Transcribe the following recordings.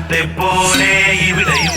പണ്ടത്തെ പോലെ ഇവിടെയും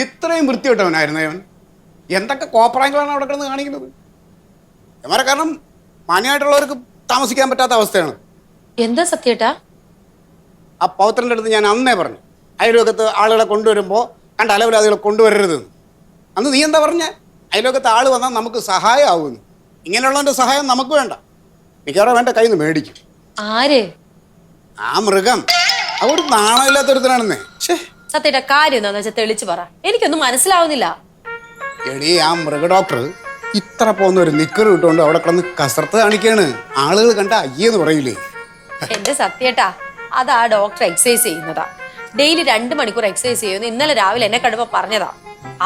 ഇത്രയും വൃത്തിയോട്ടവനായിരുന്നു അവൻ. എന്തൊക്കെ കോപ്രായങ്ങളാണ് അവിടെ കിടന്ന് കാണിക്കുന്നത്. എമാരെ കാരണം മാന്യമായിട്ടുള്ളവർക്ക് താമസിക്കാൻ പറ്റാത്ത അവസ്ഥയാണ്. എന്താ സത്യേട്ടാ? ആ പൗത്രൻ്റെ അടുത്ത് ഞാൻ അന്നേ പറഞ്ഞു, അയൽവക്കത്ത് ആളുകളെ കൊണ്ടുവരുമ്പോൾ കണ്ട അലവലാദികളെ കൊണ്ടുവരരുതെന്ന്. അന്ന് നീ എന്താ പറഞ്ഞ? അയൽവക്കത്ത് ആൾ വന്നാൽ നമുക്ക് സഹായമാവുമെന്ന്. ഇങ്ങനെയുള്ളവൻ്റെ സഹായം നമുക്ക് വേണ്ട, മിക്കവാറും വേണ്ട കയ്യിൽ നിന്ന് മേടിക്കും. ആര്? ആ മൃഗം. അവർ നാണമില്ലാത്തൊരുത്തനാണെന്നേ. സത്യേട്ടാ, കാര്യം എന്താന്ന് വെച്ചാൽ തെളിച്ചു പറ, എനിക്കൊന്നും മനസ്സിലാവുന്നില്ല. എടീ, ആ മൃഗ ഡോക്ടർ ഇത്ര പോകുന്ന ഒരു നിക്കർ ഇട്ടുകൊണ്ട് അവിടെ കിടന്ന് കസർത്ത് കാണിക്കാണ്. ആളുകൾ കണ്ട അയ്യെന്ന് പറയില്ലേ? എന്റെ സത്യേട്ടാ, അതാ ഡോക്ടർ എക്സസൈസ് ചെയ്യുന്നതാ. ഡെയിലി 2 മണിക്കൂർ എക്സസൈസ് ചെയ്യുന്നു. ഇന്നലെ രാവിലെ എന്നെ കണ്ടപ്പോ പറഞ്ഞതാ.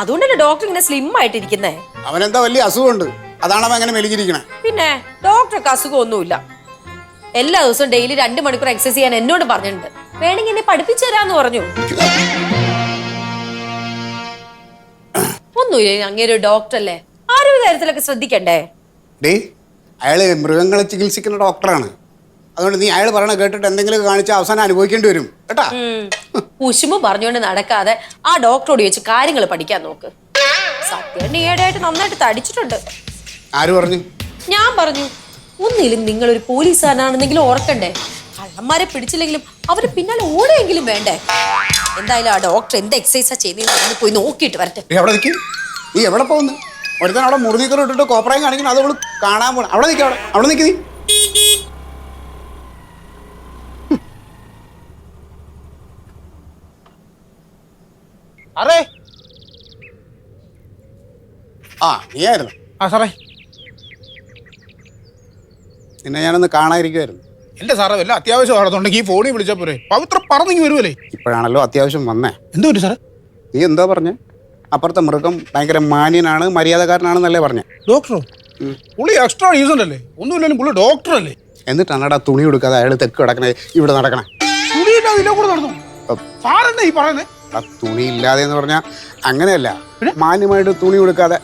അതുകൊണ്ടല്ലേ ഡോക്ടർ ഇങ്ങനെ സ്ലിം ആയിട്ടിരിക്കുന്നേ. അവനെന്താ വലിയ അസുഖമുണ്ട്, അതാണ് അവൻ അങ്ങനെ മെലിഞ്ഞിരിക്കണേ. പിന്നെ ഡോക്ടർക്ക് അസുഖമൊന്നുമില്ല. എല്ലാ ദിവസവും ഡെയിലി 2 മണിക്കൂർ എക്സസൈസ് ചെയ്യാൻ എന്നോട് പറഞ്ഞിട്ടുണ്ട്. വേണമെങ്കിൽ എന്നെ പഠിപ്പിച്ചു തരാന്ന് പറഞ്ഞു. ഒന്നുമില്ല, അങ്ങേരു ഡോക്ടറല്ലേ, ആരോഗ്യ കാര്യത്തിലൊക്കെ ശ്രദ്ധിക്കണ്ടേ? ഡേ, അയാള് മൃഗങ്ങളെ ചികിത്സിക്കുന്ന ഡോക്ടറാണ്. അതുകൊണ്ട് നീ അയാൾ പറയണ കേട്ടിട്ട് എന്തെങ്കിലും കാണിച്ചാൽ അവസാനം അനുഭവിക്കേണ്ടി വരും കേട്ടാ. കുശുമ്പ് പറഞ്ഞുകൊണ്ട് നടക്കാതെ ആ ഡോക്ടറോട് ചോദിച്ച് കാര്യങ്ങൾ പഠിക്കാൻ നോക്ക്. സത്യം ഈയിടെയായിട്ട് നന്നായിട്ട് തടിച്ചിട്ടുണ്ട്. ആര് പറഞ്ഞു? ഞാൻ പറഞ്ഞു. ഒന്നിലും നിങ്ങളൊരു പോലീസുകാരനാണെന്നെങ്കിലും ഓർക്കണ്ടേ. കള്ളന്മാരെ പിടിച്ചില്ലെങ്കിലും അവര് പിന്നാലെ ഓടെയെങ്കിലും വേണ്ടേ. എന്തായാലും ആ ഡോക്ടർ എന്ത് എക്സസൈസാ ചെയ്യുന്നതെന്ന് പോയി നോക്കിയിട്ട് വരട്ടെ. അവിടെ നിൽക്കും. നീ എവിടെ പോകുന്നു? ഒരുത്തൻ അവിടെ മുറിനീക്കർ ഇട്ടിട്ട് കോപ്രായം കാണിക്കണം. അത് അവള് കാണാൻ പോണം. അവിടെ നിൽക്കുക, അവിടെ നിൽക്ക് നീ. അറേ ആ, നീയായിരുന്നു. ആ സാറേ, നിന്നെ ഞാനൊന്ന് കാണാതിരിക്കുമായിരുന്നു. എന്റെ സാറേ വല്ല അത്യാവശ്യം നടന്നുണ്ടെങ്കിൽ ഈ ഫോണിൽ വിളിച്ചാൽ പോരെ. പവിത്ര പറഞ്ഞെങ്കിൽ വരുമല്ലേ. ഇപ്പോഴാണല്ലോ അത്യാവശ്യം വന്നേ. എന്ത് പറ്റി സാറേ? നീ എന്താ പറഞ്ഞേ? അപ്പുറത്തെ മൃഗം ഭയങ്കര മാന്യനാണ്, മര്യാദക്കാരനാണെന്നല്ലേ പറഞ്ഞേ? ഡോക്ടറോ? പുള്ളി എക്സ്ട്രാ ഡീസന്റ് അല്ലേ? ഒന്നുമില്ലാലും പുള്ളി ഡോക്ടർ അല്ലേ? എന്നിട്ടാണ് തുണി കൊടുക്കാതെ അയാൾ തെക്ക് കിടക്കണേ, ഇവിടെ നടക്കണേ. തുണിയില്ലാതെ ഇതിലെ കൂടെ നടന്നു സാറെന്നാ ഈ പറയുന്നേ? ആ തുണി ഇല്ലാതെ എന്ന് പറഞ്ഞാൽ അങ്ങനെയല്ല. മാന്യമായിട്ട് തുണി കൊടുക്കാതെ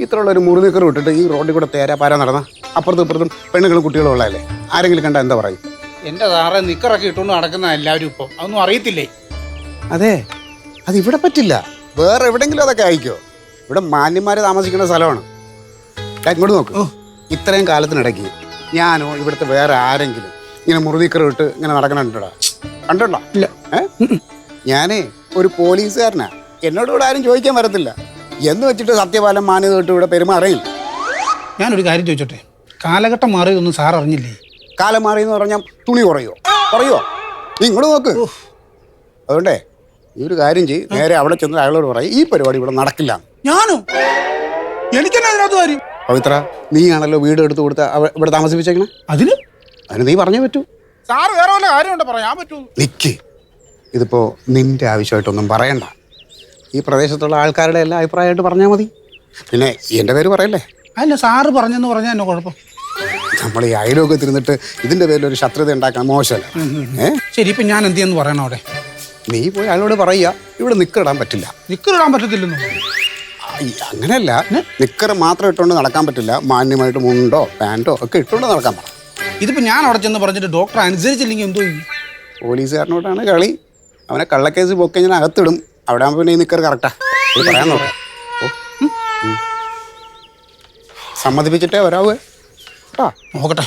ഇത്രയുള്ള ഒരു മുറിനിക്കർ വിട്ടിട്ട് ഈ റോഡിൽ കൂടെ തേരാപ്പാര നടന്ന അപ്പുറത്തും ഇപ്പുറത്തും പെണ്ണുങ്ങളും കുട്ടികളും ഉള്ളതല്ലേ. ആരെങ്കിലും കണ്ട എന്താ പറയും? എന്റെ സാറേ, നിക്കറൊക്കെ ഇട്ടുകൊണ്ട് നടക്കുന്ന എല്ലാവരും ഇപ്പം അതൊന്നും അറിയത്തില്ലേ? അതെ, അത് ഇവിടെ പറ്റില്ല. വേറെ എവിടെങ്കിലും അതൊക്കെ അയക്കോ? ഇവിടെ മാന്യന്മാര് താമസിക്കുന്ന സ്ഥലമാണ്. ഇങ്ങോട്ട് നോക്ക്. ഇത്രയും കാലത്തിനിടയ്ക്ക് ഞാനോ ഇവിടുത്തെ വേറെ ആരെങ്കിലും ഇങ്ങനെ മുറിനിക്കർ ഇട്ട് ഇങ്ങനെ നടക്കണുണ്ടോടാ? കണ്ടോണ്ടോ? ഇല്ല. ഞാനേ ഒരു പോലീസുകാരനാ. എന്നോട് ഇവിടെ ആരും ചോദിക്കാൻ വരത്തില്ല. എന്ന് വെച്ചിട്ട് സത്യപാലം മാന്യത തൊട്ട് ഇവിടെ പെരുമാറിയില്ല. ഞാനൊരു കാര്യം ചോദിച്ചോട്ടെ, കാലഘട്ടം മാറിയതൊന്നും സാർ അറിഞ്ഞില്ലേ? കാലം മാറിയെന്ന് പറഞ്ഞാൽ തുണി കുറയോ? നീ ഇങ്ങോട്ട് നോക്ക്. അതുകൊണ്ടേ ഈ ഒരു കാര്യം ചെയ്യ്, നേരെ അവിടെ ചെന്ന് അയാളോട് പറയും ഈ പരിപാടി ഇവിടെ നടക്കില്ല. ഞാനോ? എനിക്കെന്നെ അതിനകത്ത് കാര്യം? പവിത്ര, നീയാണല്ലോ വീട് എടുത്ത് കൊടുത്ത ഇവിടെ താമസിപ്പിച്ചേക്കണേ. അതിന് നീ പറഞ്ഞേ പറ്റൂ. സാറ് വേറെ വല്ല കാര്യമുണ്ടോ പറയാൻ പറ്റൂ? നിക്ക്, ഇതിപ്പോ നിന്റെ ആവശ്യമായിട്ടൊന്നും പറയണ്ട. ഈ പ്രദേശത്തുള്ള ആൾക്കാരുടെ എല്ലാ അഭിപ്രായമായിട്ട് പറഞ്ഞാൽ മതി. പിന്നെ എൻ്റെ പേര് പറയല്ലേ. അല്ല, സാറ് പറഞ്ഞെന്ന് പറഞ്ഞാൽ എന്നെ കുഴപ്പം. നമ്മൾ ഈ അയലോകത്ത് ഇരുന്നിട്ട് ഇതിന്റെ പേരിൽ ഒരു ശത്രുത ഉണ്ടാക്കാൻ മോശമല്ല. ശരി, ഇപ്പൊ ഞാൻ എന്ത് ചെയ്യുന്നു പറയണോ അവിടെ? നീ പോയി അയാളോട് പറയുക ഇവിടെ നിക്കറിടാൻ പറ്റില്ല. നിക്കറിടാൻ പറ്റത്തില്ലെന്നോ? അങ്ങനെയല്ല, നിക്കർ മാത്രം ഇട്ടുകൊണ്ട് നടക്കാൻ പറ്റില്ല. മാന്യമായിട്ട് മുണ്ടോ പാൻറ്റോ ഒക്കെ ഇട്ടുകൊണ്ട് നടക്കാൻ പാടില്ല. ഇതിപ്പോ ഞാൻ അവിടെ ചെന്ന് പറഞ്ഞിട്ട് ഡോക്ടർ അനുസരിച്ചില്ലെങ്കിൽ എന്തോ ചെയ്യും? പോലീസുകാരനോടാണ് കളി. അവനെ കള്ളക്കേസ് പൊക്കെ ഞാൻ അകത്തിടും. അവിടെ ആകുമ്പോൾ പിന്നെ ഈ നിക്കർ കറക്റ്റാ. ഇത് പറയാൻ നോക്കാം. സമ്മതിപ്പിച്ചിട്ടേ വരാവേ കേട്ടാ. നോക്കട്ടെ.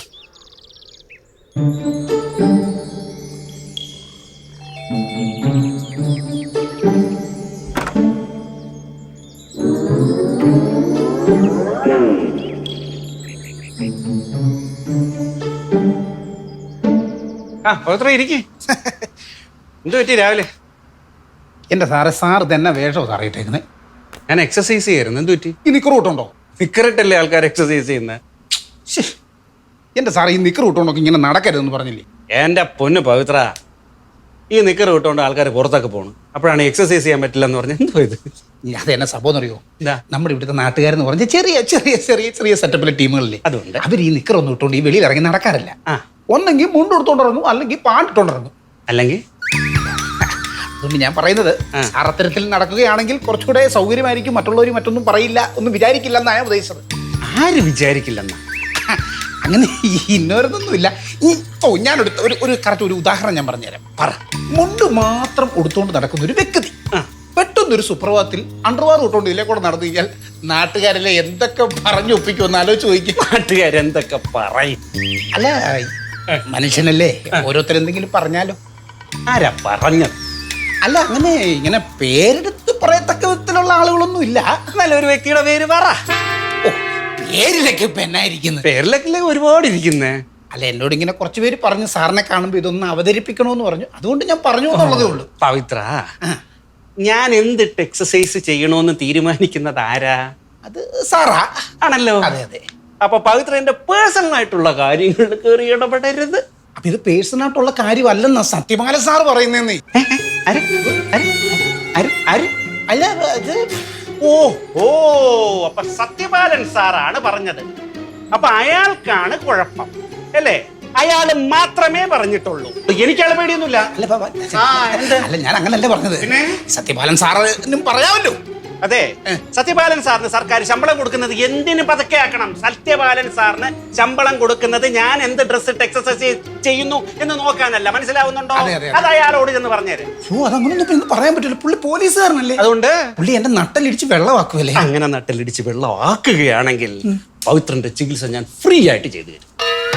ഇരിക്കേ. എന്ത് പറ്റി രാവിലെ? എന്റെ സാർ തന്നെ വേഷമോ സാറേ ഇട്ടേക്കുന്നത്? ഞാൻ എക്സസൈസ് ചെയ്യായിരുന്നു. എന്ത് പറ്റി? ഈ നിക്കർ കൂട്ടുണ്ടോ? നിക്കറിട്ടല്ലേ ആൾക്കാർ എക്സസൈസ് ചെയ്യുന്നത്? എന്റെ സാറേ ഈ നിക്കർ കൂട്ടുണ്ടോ ഇങ്ങനെ നടക്കരുതെന്ന് പറഞ്ഞില്ലേ? എന്റെ പൊന്ന് പവിത്ര, ഈ നിക്കർ കിട്ടുകൊണ്ട് ആൾക്കാർ പുറത്തൊക്കെ പോകണം. അപ്പോഴാണ് എക്സസൈസ് ചെയ്യാൻ പറ്റില്ല എന്ന് പറഞ്ഞാൽ എന്തോ ഇത്. അത് എന്നെ സംഭവം അറിയോ? നമ്മുടെ ഇവിടുത്തെ നാട്ടുകാരെന്ന് പറഞ്ഞാൽ ചെറിയ ചെറിയ ചെറിയ ചെറിയ സെറ്റപ്പിലെ ടീമുകളില്ലേ, അതുകൊണ്ട് അവർ ഈ നിക്കർ ഒന്നും ഇട്ടുകൊണ്ട് ഈ വെളിയിൽ ഇറങ്ങി നടക്കാറില്ല. ഒന്നെങ്കിൽ മുണ്ട് എടുത്തോണ്ടിറങ്ങും, അല്ലെങ്കിൽ പാണ്ടിട്ടോണ്ടിറങ്ങും. അല്ലെങ്കിൽ അതുകൊണ്ട് ഞാൻ പറയുന്നത് സാർ അത്തരത്തിൽ നടക്കുകയാണെങ്കിൽ കുറച്ചുകൂടെ സൗകര്യമായിരിക്കും. മറ്റുള്ളവർ മറ്റൊന്നും പറയില്ല, ഒന്നും വിചാരിക്കില്ല എന്നാണ് ഞാൻ ഉദ്ദേശിച്ചത്. ആര് വിചാരിക്കില്ലെന്നാ? അങ്ങനെ ഇന്നോരൊന്നുമില്ല. ഞാനെടുത്ത ഒരു കറക്റ്റ് ഒരു ഉദാഹരണം ഞാൻ പറഞ്ഞുതരാം. പറ. മുണ്ട് മാത്രം ഉടുത്തോണ്ട് നടക്കുന്ന ഒരു വ്യക്തി പെട്ടെന്നൊരു സുപ്രഭാതത്തിൽ അണ്ടർവാർ ഇട്ടുകൊണ്ട് ഇതിലെ കൂടെ നടന്നു കഴിഞ്ഞാൽ നാട്ടുകാരെല്ലാം എന്തൊക്കെ പറഞ്ഞു ഒപ്പിക്കുമെന്ന് ആലോചിച്ച് ചോദിക്കും. നാട്ടുകാരെന്തൊക്കെ പറയും? അല്ല, മനുഷ്യനല്ലേ, ഓരോരുത്തരെന്തെങ്കിലും പറഞ്ഞാലോ? ആരാ പറഞ്ഞത്? അല്ല, അങ്ങനെ ഇങ്ങനെ പേരെടുത്ത് പറയത്തക്ക വിധത്തിലുള്ള ആളുകളൊന്നും ഇല്ല. നല്ലൊരു വ്യക്തിയുടെ പേര് പറ. പേരിലൊക്കെ ഇപ്പൊ എന്നായിരിക്കുന്നത്? പേരിലൊക്കെ ഒരുപാട് ഇരിക്കുന്നേ. അല്ല, എന്നോട് ഇങ്ങനെ കുറച്ച് പേര് പറഞ്ഞു സാറിനെ കാണുമ്പോൾ ഇതൊന്ന് അവതരിപ്പിക്കണമെന്ന് പറഞ്ഞു. അതുകൊണ്ട് ഞാൻ പറഞ്ഞു എന്നുള്ളതേ ഉള്ളൂ. പവിത്ര, ഞാൻ എന്തിട്ട് എക്സസൈസ് ചെയ്യണമെന്ന് തീരുമാനിക്കുന്നത് ആരാ? അത് സാറാ. ആണല്ലോ. അതെ അതെ. അപ്പൊ പവിത്ര എന്റെ പേഴ്സണൽ ആയിട്ടുള്ള കാര്യങ്ങളിൽ കയറി ഇടപെടരുത്. അപ്പൊ ഇത് പേഴ്സണൽ ആയിട്ടുള്ള കാര്യമല്ലെന്നാ സത്യപാലൻ സാർ പറയുന്നേ. അല്ല, അപ്പൊ സത്യപാലൻ സാറാണ് പറഞ്ഞത്. അപ്പൊ അയാൾക്കാണ് കുഴപ്പം അല്ലേ? അയാള് മാത്രമേ പറഞ്ഞിട്ടുള്ളൂ. എനിക്കയാളെ പേടിയൊന്നുമില്ല. അല്ല, ഞാൻ അങ്ങനല്ലേ പറഞ്ഞത്. സത്യപാലൻ സാറിനും പറയാമല്ലോ. അതെ, സത്യപാലൻ സാറിന് സർക്കാർ ശമ്പളം കൊടുക്കുന്നത് എന്തിന് പതുക്കെ ആക്കണം? സത്യപാലൻ സാറിന് ശമ്പളം കൊടുക്കുന്നത് ഞാൻ എന്ത് ഡ്രസ് ഇട്ട് എക്സസൈസ് ചെയ്യുന്നു എന്ന് നോക്കാനല്ല. മനസ്സിലാവുന്നുണ്ടോ? അത് അയാളോട് ചെന്ന് പറഞ്ഞേര്. അതങ്ങനൊന്നും പറയാൻ പറ്റില്ല. പുള്ളി പോലീസുകാരനല്ലേ. അതുകൊണ്ട് പുള്ളി എന്റെ നട്ടലിടിച്ച് വെള്ളമാക്കുമല്ലേ. അങ്ങനെ നട്ടലിടിച്ച് വെള്ളമാക്കുകയാണെങ്കിൽ പവിത്രന്റെ ചികിത്സ ഞാൻ ഫ്രീ ആയിട്ട് ചെയ്തു തരും.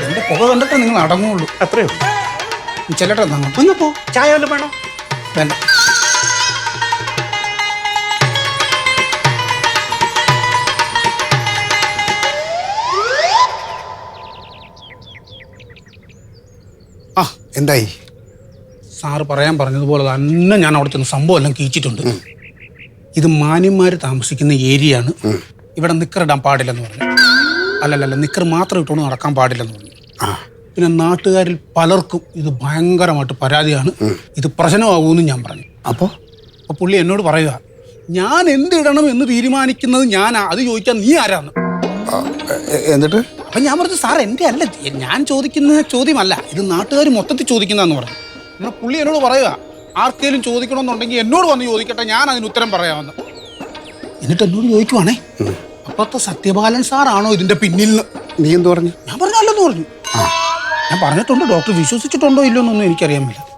എന്റെ പുക കണ്ടിട്ട് നിങ്ങൾ അടങ്ങുള്ളൂ. അത്രയോ? ചെല്ലട്ടെ, ഒന്ന് പോ. ചായ വല്ലതും വേണോ? വേണ്ട. എന്തായി? സാറ് പറയാൻ പറഞ്ഞതുപോലെ തന്നെ ഞാൻ അവിടെ ചെന്ന് സംഭവം എല്ലാം കീച്ചിട്ടുണ്ട്. ഇത് മാന്യന്മാർ താമസിക്കുന്ന ഏരിയയാണ്. ഇവിടെ നിക്കറിടാൻ പാടില്ലെന്ന് പറഞ്ഞു. അല്ലല്ല, നിക്കർ മാത്രം ഇട്ടുകൊണ്ട് നടക്കാൻ പാടില്ലെന്ന് പറഞ്ഞു. പിന്നെ നാട്ടുകാരിൽ പലർക്കും ഇത് ഭയങ്കരമായിട്ട് പരാതിയാണ്. ഇത് പ്രശ്നമാകുമെന്ന് ഞാൻ പറഞ്ഞു. അപ്പോൾ പുള്ളി എന്നോട് പറയുക, ഞാൻ എന്തിടണം എന്ന് തീരുമാനിക്കുന്നത് ഞാനാ, അത് ചോദിക്കാൻ നീ ആരാന്ന്. എന്നിട്ട് അപ്പം ഞാൻ പറഞ്ഞു, സാർ എൻ്റെ അല്ല, ഞാൻ ചോദിക്കുന്ന ചോദ്യമല്ല, ഇത് നാട്ടുകാർ മൊത്തത്തിൽ ചോദിക്കുന്നതെന്ന് പറഞ്ഞു. എന്നാൽ പുള്ളി എന്നോട് പറയുക, ആർക്കെങ്കിലും ചോദിക്കണമെന്നുണ്ടെങ്കിൽ എന്നോട് വന്ന് ചോദിക്കട്ടെ, ഞാൻ അതിന് ഉത്തരം പറയാമെന്ന്. എന്നിട്ട് എന്നോട് ചോദിക്കുവാണേ, അപ്പത്തെ സത്യപാലൻ സാറാണോ ഇതിന്റെ പിന്നിൽ? നീ എന്ത് പറഞ്ഞു? ഞാൻ പറഞ്ഞല്ലെന്ന് പറഞ്ഞു. ഞാൻ പറഞ്ഞിട്ടുണ്ട്, ഡോക്ടർ വിശ്വസിച്ചിട്ടുണ്ടോ ഇല്ലോ എന്നൊന്നും എനിക്കറിയാൻ പറ്റില്ല.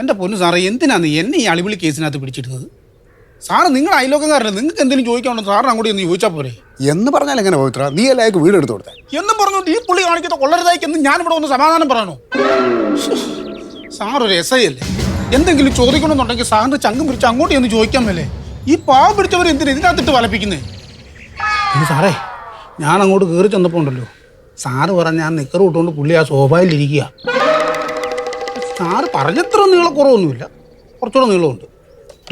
എൻ്റെ പൊന്നു സാറേ, എന്തിനാണ് എന്നെ ഈ അളിവിളി കേസിനകത്ത് പിടിച്ചിരുന്നത്? സാറ് നിങ്ങൾ അയലോക്കക്കാരല്ലേ, നിങ്ങൾക്ക് എന്തെങ്കിലും ചോദിക്കാനുണ്ടോ സാറിന് അങ്ങോട്ട് എന്ന് ചോദിച്ചാൽ പോരെ? എന്ന് പറഞ്ഞാൽ എങ്ങനെ പവിത്ര? നീ അല്ലായക്ക് വീട് എടുത്തു കൊടുത്തേ എന്നും പറഞ്ഞോണ്ട് ഈ പുള്ളി കാണിക്കുന്ന കൊള്ളരുതായിക്കെന്ന് ഞാനിവിടെ ഒന്ന് സമാധാനം പറയണോ? സാറൊരു എസ് ഐ അല്ലേ, എന്തെങ്കിലും ചോദിക്കണമെന്നുണ്ടെങ്കിൽ സാറിന് ചങ്കും പിടിച്ച് അങ്ങോട്ട് എന്ന് ചോദിക്കാൻ മേലേ? ഈ പാവം പിടിച്ചവർ എന്തിനാ ഇതിനകത്തിട്ട് വലപ്പിക്കുന്നേ? സാറേ, ഞാൻ അങ്ങോട്ട് കയറി ചെന്നപ്പോൾ ഉണ്ടല്ലോ, സാറ് പറഞ്ഞ ഞാൻ നിക്കർ വിട്ടുകൊണ്ട് പുള്ളി ആ സോഫയിലിരിക്കുക. സാറ് പറഞ്ഞത്ര നീളക്കുറവൊന്നുമില്ല, കുറച്ചുകൂടെ നീളമുണ്ട്.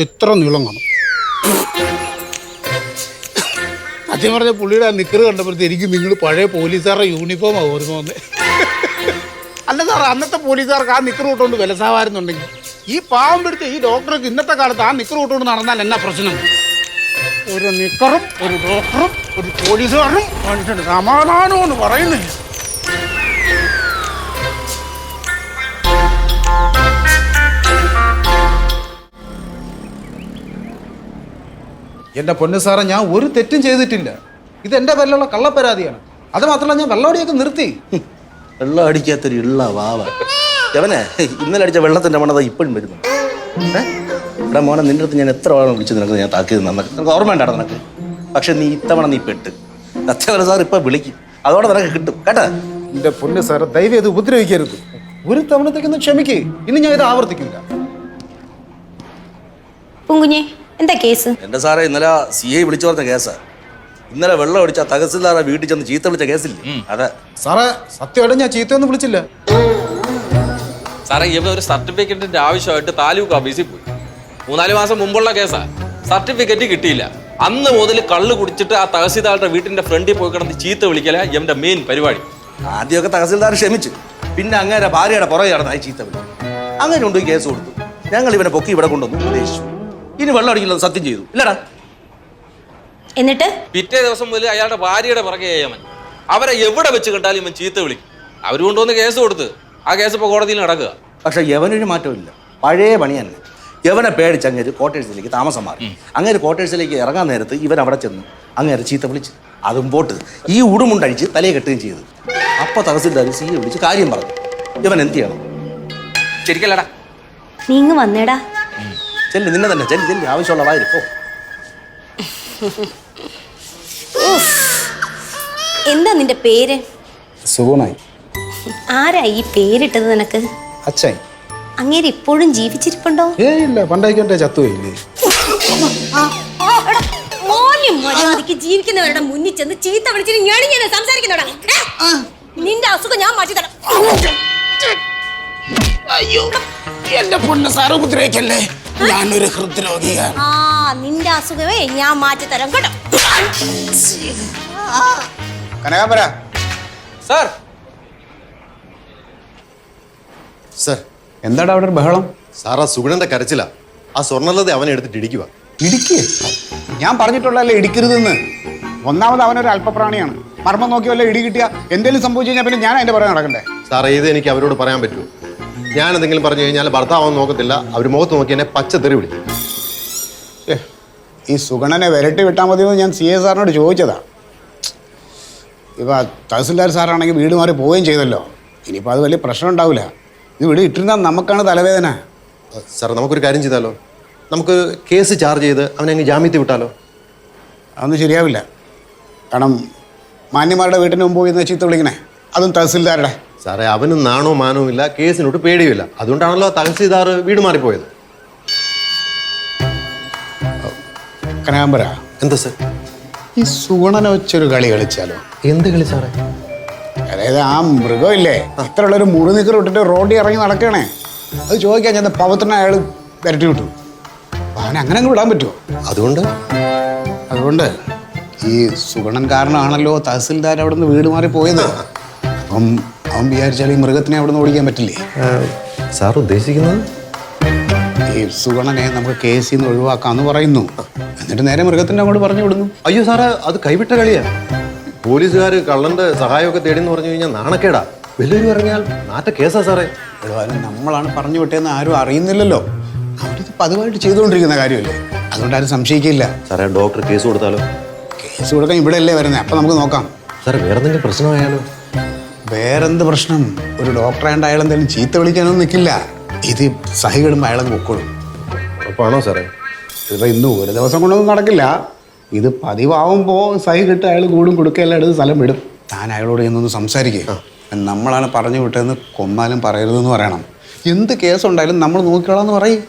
ഇത്ര നീളം കാണും. സത്യം പറഞ്ഞ പുള്ളിയുടെ ആ നിക്കർ കണ്ടപ്പോഴത്തേക്ക് നിങ്ങൾ പഴയ പോലീസുകാരുടെ യൂണിഫോം ഓർമ്മ വന്നേ. അല്ല സാർ, അന്നത്തെ പോലീസുകാർക്ക് ആ നിക്കർ വിട്ടുകൊണ്ട് വിലസാവായിരുന്നുണ്ടെങ്കിൽ ഈ പാവം പിടിച്ച ഈ ഡോക്ടർക്ക് ഇന്നത്തെ കാലത്ത് ആ നിക്കർ വിട്ടുകൊണ്ട് നടന്നാൽ എന്നാ പ്രശ്നം? ഒരു നിക്കറും ഒരു ഡോക്ടറും ഒരു പോലീസുകാരനും മനുഷ്യന് സമാധാനമെന്ന് പറയുന്നില്ല. എൻ്റെ പൊന്നു സാറേ, ഞാൻ ഒരു തെറ്റും ചെയ്തിട്ടില്ല. ഇത് എൻ്റെ പേരിലുള്ള കള്ളപ്പരാതിയാണ്. അത് മാത്രമല്ല, ഞാൻ വെള്ളമടിയൊക്കെ നിർത്തി. വെള്ളം അടിക്കാത്തൊരു ഇള്ള വാവ അവനെ ഇന്നലെ അടിച്ച വെള്ളത്തിന്റെ മണത ഇപ്പോഴും വരുന്നു. ഇവിടെ മോനെ, നിന്റെ അടുത്ത് ഞാൻ എത്ര വാളം വിളിച്ചു നിനക്ക് ഞാൻ താക്കിയത് നന്നൊക്കെ നിനക്ക് ഓർമ്മ ഉണ്ടായിരുന്നു നിനക്ക്. പക്ഷെ നീ ഇത്തവണ നീ പെട്ട്. സത്യവന സാർ ഇപ്പൊ വിളിക്കും, അതോടെ നിനക്ക് കിട്ടും കേട്ടാ. എൻ്റെ പൊന്നു സാറേ, ദയവ് ഇത് ഉപദ്രവിക്കരുത്. ഒരു തവണത്തേക്കൊന്ന് ക്ഷമിക്കേ. ഇനി ഞാൻ ഇത് ആവർത്തിക്കില്ല. പൂങ്കുഞ്ഞെ, എന്താ കേസ്? എന്റെ സാറേ, ഇന്നലെ CI വിളിച്ചു പറഞ്ഞ കേസാ. ഇന്നലെ വെള്ളം അടിച്ച തഹസിൽദാറെ വീട്ടിൽ ചെന്ന് ചീത്ത വിളിച്ച കേസില്ലേ? അതെ സാറേ, സത്യമായിട്ട് ഞാൻ ചീത്തയൊന്നും വിളിച്ചില്ല. സാറേ, ഇവ ഒരു സർട്ടിഫിക്കറ്റിന്റെ ആവശ്യമായിട്ട് താലൂക്ക് ഓഫീസിൽ പോയി. 3-4 മാസം മുമ്പുള്ള കേസാ. സർട്ടിഫിക്കറ്റ് കിട്ടിയില്ല. അന്ന് മുതൽ കള്ള് കുടിച്ചിട്ട് ആ തഹസിൽദാരുടെ വീട്ടിന്റെ ഫ്രണ്ടിൽ പോയി കിടന്ന് ചീത്ത വിളിക്കല ഇവന്റെ മെയിൻ പരിപാടി. ആദ്യമൊക്കെ തഹസിൽദാർ ക്ഷമിച്ചു, പിന്നെ അങ്ങേരെ ഭാര്യയുടെ പുറകെ നടന്നായി ചീത്ത വിളി. അങ്ങനെ കൊണ്ടുപോയി കേസ് കൊടുത്തു. ഞങ്ങൾ ഇവനെ പൊക്കി ഇവിടെ കൊണ്ടുവന്നു ഉപദേശിച്ചു. ഇനി വെള്ളം അടിക്കില്ലെന്ന് സത്യം ചെയ്തു. ഇല്ലടാ. എന്നിട്ട് പിറ്റേ ദിവസം മുതൽ അയാളുടെ ഭാര്യയുടെ പുറകെ അവൻ. അവരെ എവിടെ വെച്ച് കണ്ടാലും ഇവൻ ചീത്ത വിളിക്കും. അവർ കൊണ്ടുവന്ന് കേസ് കൊടുത്ത് ആ കേസ് ഇപ്പോൾ കോടതിയിൽ നടക്കുക. പക്ഷെ യവനൊരു മാറ്റമില്ല, പഴയ പണി തന്നെ. യവനെ പേടിച്ച് അങ്ങേര് ക്വാർട്ടേഴ്സിലേക്ക് താമസം മാറി. അങ്ങേര് ക്വാർട്ടേഴ്സിലേക്ക് ഇറങ്ങാൻ നേരത്ത് ഇവൻ അവിടെ ചെന്നു അങ്ങേരെ ചീത്ത വിളിച്ച്. അതും പോട്ട് ഈ ഉടുമുണ്ടഴിച്ച് തലയെ കെട്ടുകയും ചെയ്തു. അപ്പൊ തഹസിൽദാർ CI വിളിച്ച് കാര്യം പറഞ്ഞു. ഇവൻ എന്ത് ചെയ്യണം? ശരിക്കല്ലടാ. നീ ഇങ്ങ് വന്നേടാ. ചെല്ല്, നിന്നെ തന്നെ ചെല്ല് ചെല്ല്, ആവശ്യമുള്ള വായിരിക്കോ. എന്താ നിന്റെ പേര്? സുഗുണായി. ആരാ ഈ പേരിട്ടത് നിനക്ക്? അച്ഛൻ. അങ്ങേര് ഇപ്പോഴും ജീവിച്ചിരിപ്പുണ്ടോ? ഇല്ല, പണ്ടായിക്കോട്ടെ ചത്തുപോയില്ലേ. മര്യാദക്ക് ജീവിക്കുന്നവരുടെ മുന്നിൽ ചെന്ന് ചീത്ത വിളിച്ചിട്ട് ഞാനിങ്ങനെ സംസാരിക്കുന്നോടാ. നിന്റെ അസുഖം ഞാൻ മാറ്റിത്തരാം. അയ്യോ, എന്റെ പൊന്ന് സാറ് ഉപദ്രവിക്കല്ലേ. ഞാനൊരു ഹൃദ്രോഗിയാണ്. നിന്റെ അസുഖമേ ഞാൻ മാറ്റിത്തരാം കേട്ടോ. കനകാപര സാർ, സർ, എന്താടാ അവിടെ ഒരു ബഹളം? സാറാ സുഗുണന്റെ കരച്ചില. ആ സ്വർണ്ണലത അവനെ എടുത്തിട്ട് ഇടിക്കുക. ഇടിക്ക്? ഞാൻ പറഞ്ഞിട്ടുള്ളതല്ലേ ഇടിക്കരുതെന്ന്. ഒന്നാമത് അവനൊരു അല്പപ്രാണിയാണ്. മർമ്മം നോക്കി വല്ല ഇടി കിട്ടിയ എന്തെങ്കിലും സംഭവിച്ചു കഴിഞ്ഞാൽ പിന്നെ ഞാൻ അതിന്റെ പുറകെ നടക്കണ്ടേ? സാറേ, ഇത് എനിക്ക് അവരോട് പറയാൻ പറ്റുമോ? ഞാൻ എന്തെങ്കിലും പറഞ്ഞു കഴിഞ്ഞാൽ ഭർത്താവൊന്നും നോക്കത്തില്ല. അവർ മുഖത്ത് നോക്കി എന്നെ പച്ചത്തെറി വിളിക്കും. ഈ സുഗണനെ വിരട്ടി വിട്ടാൽ മതിയെന്ന് ഞാൻ CI സാറിനോട് ചോദിച്ചതാ. ഇപ്പം തഹസിൽദാർ സാറാണെങ്കിൽ വീട് മാറി പോവുകയും ചെയ്തല്ലോ. ഇനിയിപ്പോൾ അത് വലിയ പ്രശ്നം ഉണ്ടാവില്ല. ഇത് വീട് ഇട്ടിരുന്നാൽ നമുക്കാണ് തലവേദന. സാർ, നമുക്കൊരു കാര്യം ചെയ്താലോ? നമുക്ക് കേസ് ചാർജ് ചെയ്ത് അവനെ അങ്ങ് ജാമ്യത്തിൽ വിട്ടാലോ? അതൊന്നും ശരിയാവില്ല. കാരണം മാന്യന്മാരുടെ വീട്ടിന് മുമ്പ് പോയി ചീത്ത വിളിക്കണേ, അതും തഹസിൽദാരുടെ. സാറേ, അവനും നാണോ മാനവും ഇല്ല, കേസിനോട്ട് പേടിയുമില്ല. അതുകൊണ്ടാണല്ലോ തഹസിൽദാർ വീട് മാറിപ്പോയത്. കനകാമ്പര, എന്താ സർ? ഈ സുഗുണനെ വെച്ചൊരു കളി കളിച്ചാലോ? എന്ത് കളി സാറേ? അതായത് ആ മൃഗമില്ലേ, ഇത്രയുള്ളൊരു മുറി നിക്കർ ഇട്ടിട്ട് റോഡിൽ ഇറങ്ങി നടക്കണേ, അത് ചോദിക്കാൻ ചെന്ന പവിത്രനെ അയാൾ വരട്ടി വിട്ടു. അവനെ അങ്ങനെ അങ്ങ് വിടാൻ പറ്റുമോ? അതുകൊണ്ട് ഈ സുഗുണൻ കാരണമാണല്ലോ തഹസിൽദാർ അവിടെ നിന്ന് വീട് മാറി പോയത്. അപ്പം അവൻ വിചാരിച്ചാൽ ഈ മൃഗത്തിനെ അവിടെ നിന്ന് ഓടിക്കാൻ പറ്റില്ലേ? സാർ ഉദ്ദേശിക്കുന്നത് ഈ സുഗുണനെ നമുക്ക് കേസിൽ നിന്ന് ഒഴിവാക്കാമെന്ന് പറയുന്നു. എന്നിട്ട് നേരെ മൃഗത്തിൻ്റെ അങ്ങോട്ട് പറഞ്ഞു വിടുന്നു. അയ്യോ സാറേ, അത് കൈവിട്ട കളിയാ. പോലീസുകാർ കള്ളന്റെ സഹായമൊക്കെ തേടിയെന്ന് പറഞ്ഞു കഴിഞ്ഞാൽ നാണക്കേടാ. വലിയൊരു പറഞ്ഞാൽ നാറ്റ കേസാ സാറേ. നമ്മളാണ് പറഞ്ഞു വിട്ടതെന്ന് ആരും അറിയുന്നില്ലല്ലോ. അവരിത് പതിവായിട്ട് ചെയ്തുകൊണ്ടിരിക്കുന്ന കാര്യമല്ലേ, അതുകൊണ്ട് ആരും സംശയിക്കില്ല. സാറേ, ഡോക്ടർ കേസ് കൊടുത്താലോ? കേസ് കൊടുക്കാൻ ഇവിടെ അല്ലേ വരുന്നത്, അപ്പം നമുക്ക് നോക്കാം. സാറേ, വേറെ എന്തെങ്കിലും പ്രശ്നമായാലോ? വേറെന്ത് പ്രശ്നം? ഒരു ഡോക്ടറായണ്ട് അയാൾ എന്തെങ്കിലും ചീത്ത വിളിക്കാനൊന്നും നിൽക്കില്ല. ഇത് സഹി കിടുമ്പോൾ അയാളങ്ങ് പൊക്കോളും. ഉറപ്പാണോ സാറേ? ഇതിപ്പോൾ ഇന്ന് ഒരു ദിവസം കൊണ്ടൊന്നും നടക്കില്ല. ഇത് പതിവാകുമ്പോൾ സഹി കിട്ടും, അയാൾ കൂടും കൊടുക്കുകയല്ല എടുത്ത് സ്ഥലം വിടും. താൻ അയാളോട് എന്നൊന്ന് സംസാരിക്കുക. നമ്മളാണ് പറഞ്ഞു വിട്ടതെന്ന് കൊന്നാലും പറയരുതെന്ന് പറയണം. എന്ത് കേസുണ്ടായാലും നമ്മൾ നോക്കിക്കോളാന്ന് പറയും.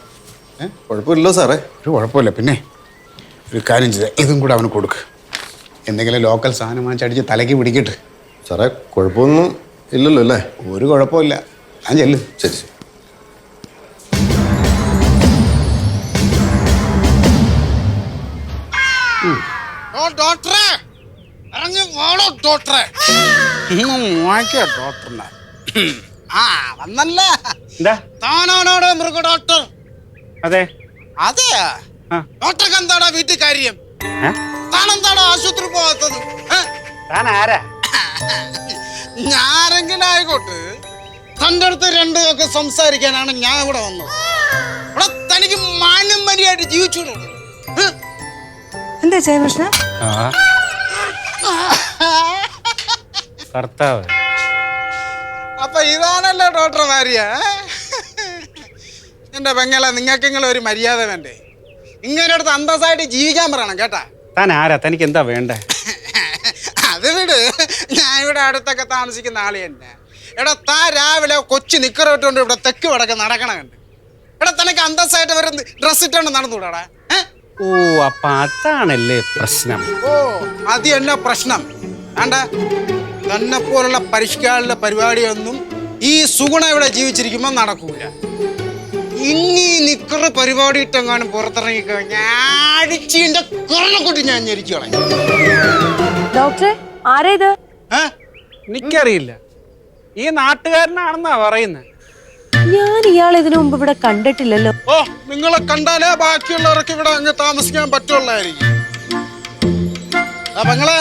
കുഴപ്പമില്ലല്ലോ സാറേ? ഒരു കുഴപ്പമില്ല. പിന്നെ ഒരു കാര്യം ചെയ്ത ഇതും കൂടെ അവന് കൊടുക്ക്. എന്തെങ്കിലും ലോക്കൽ സാധനം വാങ്ങിച്ചടിച്ച് തലയ്ക്ക് പിടിക്കട്ടെ. സാറേ, കുഴപ്പമൊന്നും ഇല്ലല്ലോ അല്ലേ? ഒരു കുഴപ്പമില്ല. ഞാൻ ചെല്ലും. ശരി ശരി. ഡോക്ടറെ ഇറങ്ങി വാടോ ഡോക്ടറെ. വാങ്ങിക്കോ ഡോക്ടറിനെ. ആ വന്നല്ലേ? എന്താ? താനാണോടെ മൃഗ ഡോക്ടർ? അതെ. അതെയാ? ഡോക്ടർക്ക് എന്താടാ വീട്ടിൽ കാര്യം? താനെന്താടാ ആശുപത്രി പോകാത്തത്? താൻ ആരാ? ഞാനെങ്കിലും ആയിക്കോട്ടെ, തൻ്റെ അടുത്ത് രണ്ടുമൊക്കെ സംസാരിക്കാനാണ് ഞാൻ ഇവിടെ വന്നത്. ഇവിടെ തനിക്ക് മാന്യം മര്യാദയായിട്ട് ജീവിച്ചോളൂ. എന്താ ജയകൃഷ്ണ? കർത്താവ്. അപ്പൊ ഇതാണല്ലോ ഡോക്ടർ ഭാര്യ. എന്റെ പെങ്ങളെ, നിങ്ങൾക്കെങ്കിലും ഒരു മര്യാദ വേണ്ടേ? ഇങ്ങനെ അടുത്ത് അന്തസ്സായിട്ട് ജീവിക്കാൻ പറയണം കേട്ടാ. താൻ ആരാ? തനിക്ക് എന്താ വേണ്ടേ? അത് വിട്, ഞാൻ ഇവിടെ അടുത്തൊക്കെ താമസിക്കുന്ന ആള് തന്നെ. എടാ, താ രാവിലെ കൊച്ചു നിക്കറിട്ടുകൊണ്ട് ഇവിടെ തെക്ക് വടക്ക് നടക്കണുണ്ട്. എടാ, തനിക്ക് അന്തസ്സായിട്ട് വരെ ഡ്രസ് ഇട്ടുകൊണ്ട് നടന്നുകൂടാടാ? ഓ, അപ്പൊ അതാണല്ലേ പ്രശ്നം. ഓ, അത് തന്നെ പ്രശ്നം. വേണ്ട, തന്നെ പോലുള്ള പരിഷ്കാരമുള്ള പരിപാടിയൊന്നും ഈ സുഗുണ ഇവിടെ ജീവിച്ചിരിക്കുമ്പോ നടക്കൂല. ഇനി നിക്കറ് പരിപാടി ഇട്ടെങ്ങാനും പുറത്തിറങ്ങിക്കഴിഞ്ഞാടിച്ചിന്റെ കൊറണക്കുട്ടി ഞാൻ ഞെരിച്ചോളെ. ഡോക്ടറെ, ആരേത്? എനിക്കറിയില്ല. ഈ നാട്ടുകാരനാണെന്നാ പറയുന്നത്. ഞാൻ ഇയാൾ ഇതിനു മുമ്പ് ഇവിടെ കണ്ടിട്ടില്ലല്ലോ. ഓ, നിങ്ങളെ കണ്ടാലേ ബാക്കിയുള്ളവർക്ക് ഇവിടെ അങ്ങ് താമസിക്കാൻ പറ്റുള്ളായിരിക്കും. അപ്പങ്ങളെ,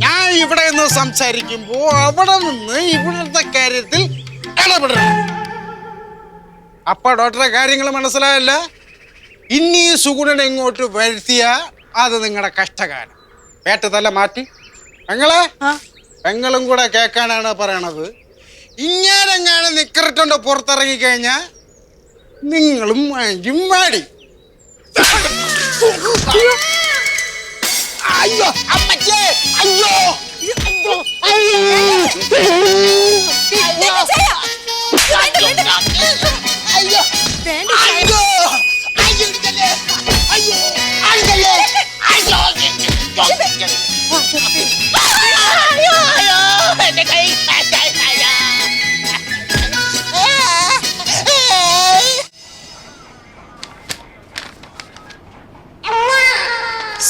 ഞാൻ ഇവിടെ നിന്ന് സംസാരിക്കുമ്പോ അവിടെ നിന്ന് ഇവിടുത്തെ കാര്യത്തിൽ ഇടപെടണം. അപ്പൊ ഡോക്ടറെ കാര്യങ്ങൾ മനസ്സിലായല്ല. ഇനി ഈ സുഗുണനെ ഇങ്ങോട്ട് വരുത്തിയ അത് നിങ്ങളുടെ കഷ്ടകാലം. പേട്ടതല്ല മാറ്റി. പെങ്ങളെ, പെങ്ങളും കൂടെ കേൾക്കാനാണ് പറയണത്. ഇങ്ങനെങ്ങാനും നിക്കറിട്ടുണ്ട് പുറത്തിറങ്ങി കഴിഞ്ഞാ നിങ്ങളും വാങ്ങിക്കും വാടി. അയ്യോ അമ്മച്ചേ, അയ്യോ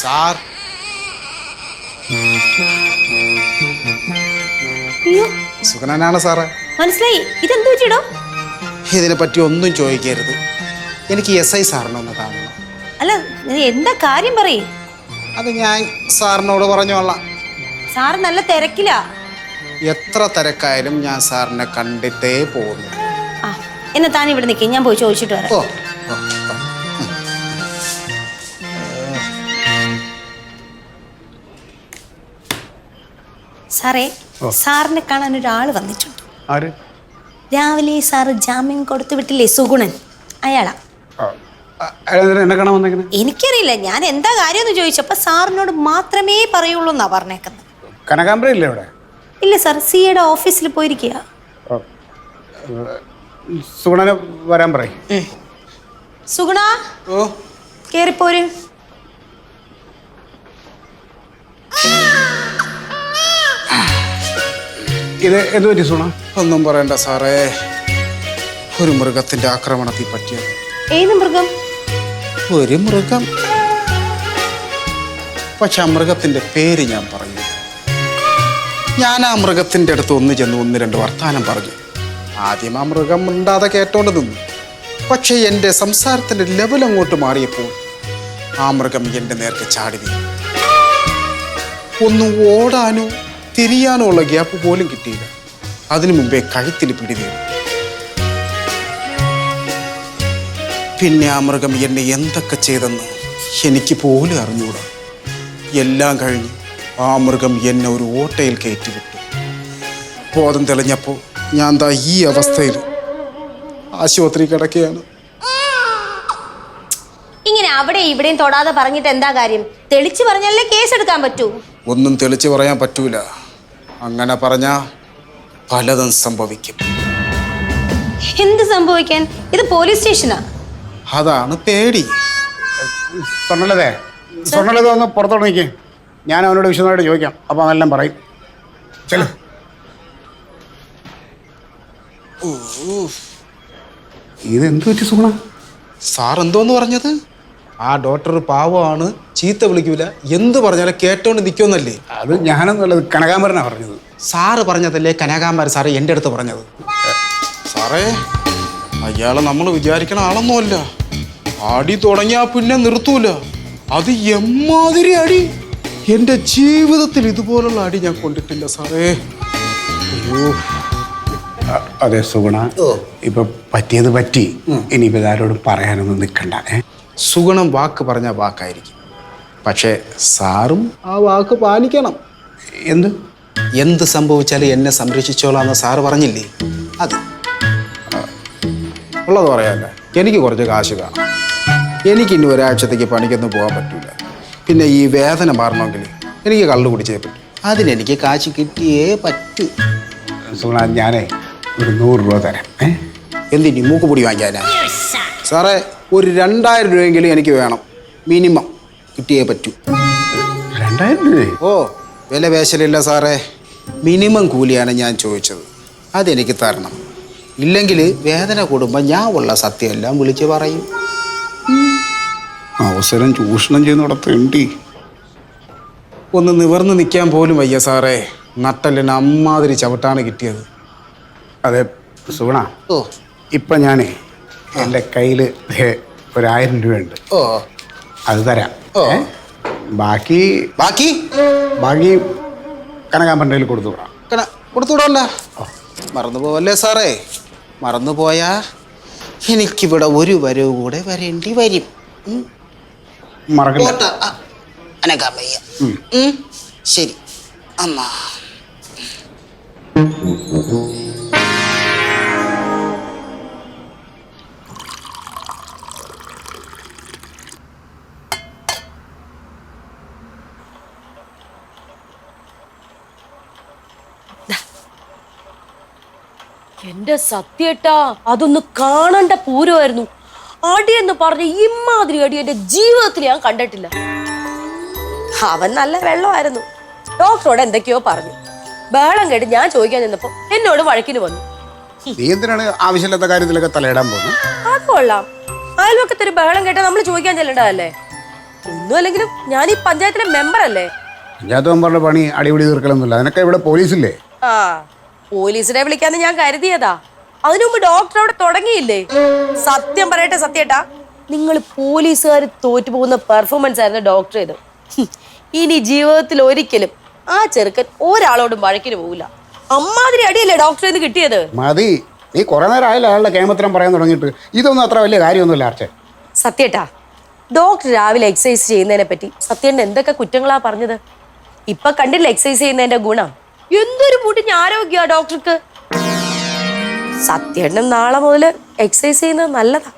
സാർ, സുഗനാണ് സാറേ. മനസ്സിലായി. ഇതെന്ത് വെച്ചിടോ? ഇതിനെ പറ്റി ഒന്നും ചോദിക്കരുത്. എനിക്ക് SI സാറിനെ ഒന്ന് കാണണം. അല്ല, എന്താ കാര്യം പറയേ? അത് ഞാൻ സാറിനോട് പറഞ്ഞോളാം. സാറ് നല്ല തിരക്കില. എത്ര തിരക്കായാലും ഞാൻ സാറിനെ കണ്ടിട്ടേ പോകുന്നു. ആ, എന്നെ താൻ ഇവിടെ നിൽക്കും, ഞാൻ പോയി ചോദിച്ചിട്ട് വരാം. ഓ, സാറേ, സാറിനെ കാണാൻ ഒരാള് വന്നിട്ടുണ്ട്. ആര്? രാവിലെ സാറ് ജാമ്യം കൊടുത്തു വിട്ടില്ലേ, സുഗുണൻ, അയാളാ. എന്നെ കാണാൻ വന്നേക്കണേ? എനിക്കറിയില്ല, ഞാൻ എന്താ കാര്യമെന്ന് ചോദിച്ചപ്പോ സാറിനോട് മാത്രമേ പറയുള്ളൂ എന്നാ പറഞ്ഞേക്കുന്നത്. കനകാംബര ഇല്ലേ ഇവിടെ? ഇല്ല സാർ, സിയുടെ ഓഫീസിൽ പോയിരിക്കുക. സുഗുണനെ വരാൻ പറയും. സുഗുണ, ഓ, കേറിപ്പോര്. ഇത് എന്ത് പറ്റി സുഗുണ? ഒന്നും പറയണ്ട സാറേ, ഒരു മൃഗത്തിന്റെ ആക്രമണത്തിൽ പറ്റിയത്. ഏത് മൃഗം? ഒരു മൃഗം. പക്ഷെ ആ മൃഗത്തിന്റെ പേര് ഞാൻ പറഞ്ഞു. ഞാൻ ആ മൃഗത്തിന്റെ അടുത്ത് ഒന്ന് ചെന്ന് 1-2 വർത്താനം പറഞ്ഞു. ആദ്യം ആ മൃഗം മിണ്ടാതെ കേട്ടോണ്ട് നിന്നു. പക്ഷെ എൻ്റെ സംസാരത്തിന്റെ ലെവൽ അങ്ങോട്ട് മാറിയപ്പോൾ ആ മൃഗം എൻ്റെ നേർക്ക് ചാടി വീണു. ഒന്നും ഓടാനോ തിരിയാനോ ഉള്ള ഗ്യാപ്പ് പോലും കിട്ടിയില്ല. അതിനു മുമ്പേ കഴുത്തിൽ പിടി വീണു. പിന്നെ ആ മൃഗം എന്നെ എന്തൊക്കെ ചെയ്തെന്ന് എനിക്ക് പോലും അറിഞ്ഞുകൂടാ. എല്ലാം കഴിഞ്ഞ് ആ മൃഗം എന്നെ ഒരു ഓട്ടയിൽ കയറ്റി വിട്ടു. ബോധം തെളിഞ്ഞപ്പോൾ ഞാൻ ദാ ഈ അവസ്ഥയിൽ ആശുപത്രി കിടക്കുകയാണ്. ഇങ്ങനെ അവിടെ ഇവിടെയും തൊടാതെ പറഞ്ഞിട്ട് എന്താ കാര്യം? തെളിച്ചു പറഞ്ഞാലേ കേസ് എടുക്കാൻ പറ്റൂ. ഒന്നും തെളിച്ച് പറയാൻ പറ്റൂല. അങ്ങനെ പറഞ്ഞാ പലതും സംഭവിക്കും. എന്ത് സംഭവിക്കാൻ? ഇത് പോലീസ് സ്റ്റേഷനാ. അതാണ് പേടി. സ്വർണ്ണലതേ, സ്വർണ്ണലത ഒന്ന് പുറത്തോട്ട് നിൽക്കേ. ഞാൻ അവനോട് വിശദമായിട്ട് ചോദിക്കാം. അപ്പോൾ അതെല്ലാം പറയും. ചെല്ലു. ഇതെന്ത് പറ്റി സുഗുണ? സാർ എന്തോന്ന് പറഞ്ഞത്? ആ ഡോക്ടർ പാവമാണ്, ചീത്ത വിളിക്കൂല, എന്ത് പറഞ്ഞാലും കേട്ടോണ്ട് നിൽക്കുമെന്നല്ലേ? അത് ഞാനൊന്നുമല്ല, കനകാംബരനാ പറഞ്ഞത്. സാറ് പറഞ്ഞതല്ലേ കനകാംബരൻ സാറ് എൻ്റെ അടുത്ത് പറഞ്ഞത്? സാറേ, അയാളെ നമ്മൾ വിചാരിക്കണ ആളൊന്നുമല്ല. അടി തുടങ്ങിയാ പിന്നെ നിർത്തൂല. അത് എമ്മാതിരി അടി! എൻ്റെ ജീവിതത്തിൽ ഇതുപോലുള്ള അടി ഞാൻ കൊണ്ടിട്ടില്ല സാറേ. അയ്യോ. അതെ സുഗുണ, ഇപ്പൊ പറ്റിയത് പറ്റി. ഇനിയിപ്പോൾ ആരോടും പറയാനൊന്നും നിൽക്കണ്ട. സുഗുണം വാക്ക് പറഞ്ഞ വാക്കായിരിക്കും, പക്ഷേ സാറും ആ വാക്ക് പാലിക്കണം. എന്ത് സംഭവിച്ചാലും എന്നെ സംരക്ഷിച്ചോളാന്ന് സാറ് പറഞ്ഞില്ലേ, അത് ഉള്ളത് പറയാല്ല. എനിക്ക് കുറച്ച് കാശ് വേണം. എനിക്കിനി ഒരാഴ്ചത്തേക്ക് പണിക്കൊന്നും പോകാൻ പറ്റില്ല. പിന്നെ ഈ വേദന മാറണമെങ്കിൽ എനിക്ക് കള്ളു കുടിച്ചേ പറ്റും. അതിനെനിക്ക് കാശ് കിട്ടിയേ പറ്റൂ. ഞാനേ ഒരു 100 രൂപ തരാം. എന്തിനി മൂക്കുപൊടി വാങ്ങിക്കാനാ? സാറേ, ഒരു 2000 രൂപയെങ്കിലും എനിക്ക് വേണം. മിനിമം കിട്ടിയേ പറ്റൂ. 2000 രൂപ? ഓ, വില പേശലില്ല സാറേ. മിനിമം കൂലിയാണ് ഞാൻ ചോദിച്ചത്. അതെനിക്ക് തരണം. ഇല്ലെങ്കിൽ വേദന കൂടുമ്പോൾ ഞാൻ ഉള്ള സത്യമെല്ലാം വിളിച്ച് പറയും. അവസരം ചൂഷണം ചെയ്യുന്നിടത്തുണ്ട്. ഒന്ന് നിവർന്ന് നിൽക്കാൻ പോലും വയ്യ സാറേ. നട്ടലിന് അമ്മാതിരി ചവിട്ടാണ് കിട്ടിയത്. അതെ സുഗുണ, ഓ ഇപ്പം ഞാനേ എൻ്റെ കയ്യിൽ 1000 രൂപയുണ്ട്. ഓ അത് തരാം. ഓ ബാക്കി ബാക്കി ബാക്കി കനകാമ്പറയിൽ കൊടുത്തു വിടാം. കൊടുത്തുവിടല്ല. മറന്നു പോവല്ലേ സാറേ. മറന്നു പോയാ എനിക്കിവിടെ ഒരു വരവ് കൂടെ വരേണ്ടി വരും. മറക്കില്ല. അനക്കാൻ വയ്യ. ശരി അമ്മ. എന്റെ സത്യേട്ടാ, അതൊന്ന് കാണേണ്ട പൂരമായിരുന്നു. അടിയെന്ന് പറഞ്ഞ ഇമാതിരി അടി എന്റെ ജീവിതത്തിൽ ഞാൻ കണ്ടിട്ടില്ല. അവൻ നല്ല വെള്ളമായിരുന്നു. ഡോക്ടറോട് എന്തൊക്കെയോ പറഞ്ഞു. ബഹളം കേട്ട് ഞാൻ ചോദിക്കാൻ ചെന്നപ്പോ എന്നോട് വഴക്കിന് വന്നു. നീ എന്തിനാണ് ആവശ്യമില്ലാത്ത കാര്യത്തിലൊക്കെ തലയിടാൻ പോകുന്നത്? അത് കൊള്ളാം. അയൽവക്കത്തൊരു ബഹളം കേട്ടാ നമ്മൾ ചോദിക്കാൻ ചെല്ലണ്ടതല്ലേ? ഒന്നും അല്ലെങ്കിലും ഞാൻ ഈ പഞ്ചായത്തിലെ മെമ്പർ അല്ലേ. പഞ്ചായത്ത് മെമ്പറുടെ പണി അടിപിടി തീർക്കലൊന്നുമില്ല. അതിനൊക്കെ ഇവിടെ പോലീസില്ലേ? ആ, പോലീസിനെ വിളിക്കാന്ന് ഞാൻ കരുതിയതാ. അതിനു മുമ്പ് ഡോക്ടർ അവിടെ തുടങ്ങിയില്ലേ? സത്യം പറയട്ടെ സത്യേട്ടാ, നിങ്ങൾ പോലീസുകാർ തോറ്റുപോകുന്ന പെർഫോമൻസ് ആയിരുന്നു ഡോക്ടർ ഇത്. ഇനി ജീവിതത്തിൽ ഒരിക്കലും ആ ചെറുക്കൻ ഒരാളോടും വഴക്കിന് പോകില്ല. അമ്മാതിരി അടിയല്ലേ ഡോക്ടറിൽ നിന്ന് കിട്ടിയത്. മതി, നീ കുറെ നേരം ആയില്ല അയാളുടെ കേമത്തരം പറയാൻ തുടങ്ങിയിട്ട്. ഇതൊന്നും അത്ര വലിയ കാര്യമൊന്നുമില്ല ആർച്ചേ. സത്യേട്ടാ, ഡോക്ടർ രാവിലെ എക്സസൈസ് ചെയ്യുന്നതിനെ പറ്റി സത്യേട്ടൻ എന്തൊക്കെ കുറ്റങ്ങളാ പറഞ്ഞത്. ഇപ്പൊ കണ്ടില്ല എക്സസൈസ് ചെയ്യുന്നതിന്റെ ഗുണം. എന്തൊരു മുടിഞ്ഞ ആരോഗ്യ ഡോക്ടർക്ക്. സത്യേട്ടൻ നാളെ മുതൽ എക്സസൈസ് ചെയ്യുന്നത് നല്ലതാ.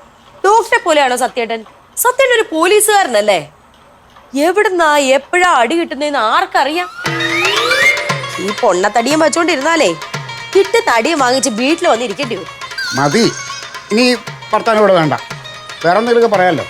ഡോക്ടറെ പോലെയാണോ സത്യേട്ടൻ? സത്യേട്ടൻ ഒരു പോലീസുകാരനല്ലേ? എവിടുന്നാ എപ്പോഴാ അടി കിട്ടുന്നതെന്ന് ആർക്കറിയാം? ഈ പൊണ്ണത്തടിയും വെച്ചോണ്ടിരുന്നാലേ കിട്ടുന്ന അടിയും വാങ്ങിച്ച് വീട്ടിൽ വന്നിരിക്കേണ്ടി വരും. മതി, ഇനി വർത്താനം ഇവിടെ വേണ്ട. വേറെ എന്തെങ്കിലുമൊക്കെ പറയാമല്ലോ.